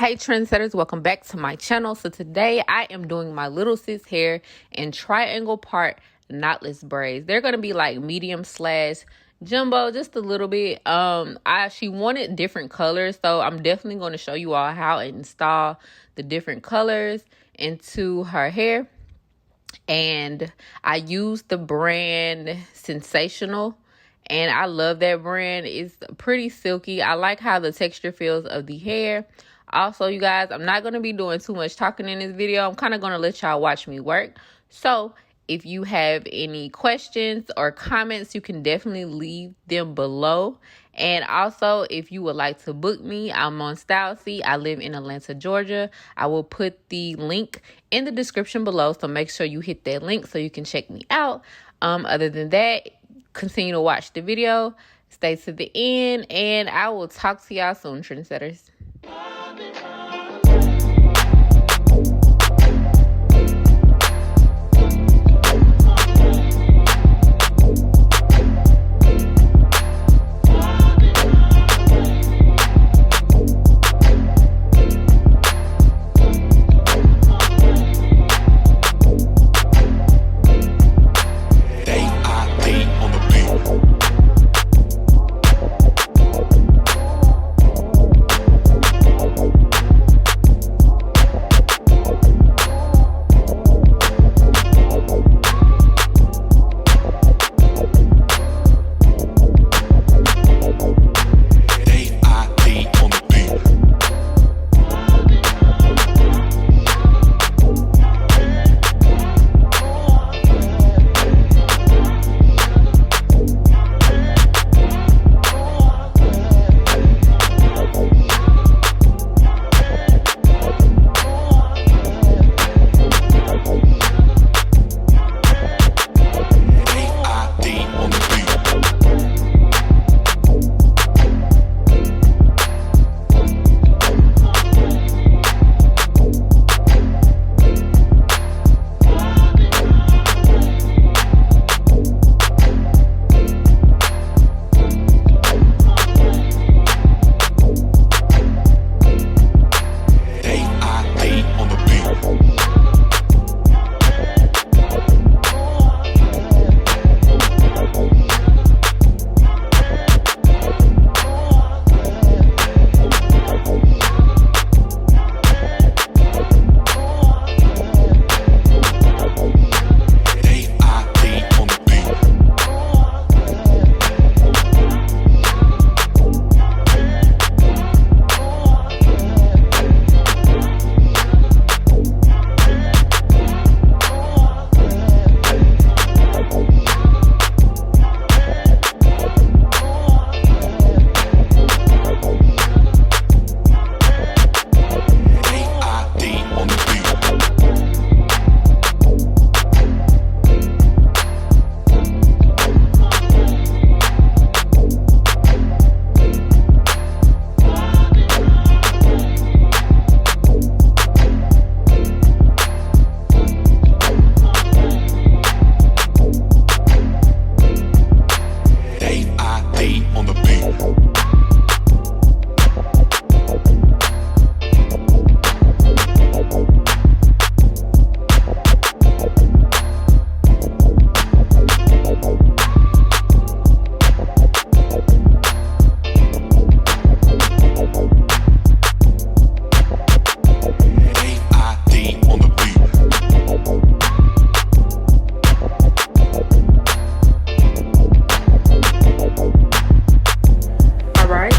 Hey trendsetters, welcome back to my channel. So today I am doing my little sis hair in triangle part knotless braids. They're gonna be like medium slash jumbo, just a little bit. She wanted different colors, so I'm definitely going to show you all how to install the different colors into her hair. And I used the brand Sensational, and I love that brand. It's pretty silky. I like how the texture feels of the hair. Also, you guys, I'm not going to be doing too much talking in this video. I'm kind of going to let y'all watch me work. So if you have any questions or comments, you can definitely leave them below. And also, if you would like to book me, I'm on StyleSeat. I live in Atlanta, Georgia. I will put the link in the description below, so make sure you hit that link so you can check me out. Other than that, continue to watch the video. Stay to the end, and I will talk to y'all soon, trendsetters.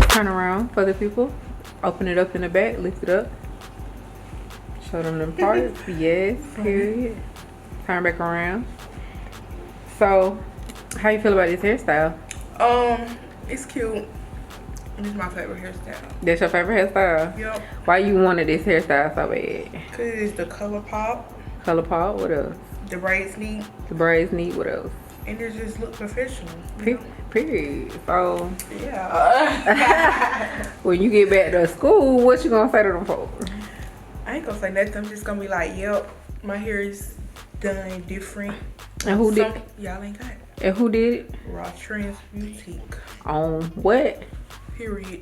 Turn around for the people. Open it up in the back. Lift it up. Show them them parts. Yes, period. Turn back around. So, how you feel about this hairstyle? It's cute. This is my favorite hairstyle. That's your favorite hairstyle? Yep. Why you wanted this hairstyle so bad? Cause it's the color pop. Color pop. What else? The braids neat. The braids neat. What else? And it just look professional. Period. So yeah. when you get back to school, what you gonna say to them folks? I ain't gonna say nothing. I'm just gonna be like, yep, my hair is done different. And who did? Y'all ain't got it. And who did it? Raw Trends Boutique. On what? Period.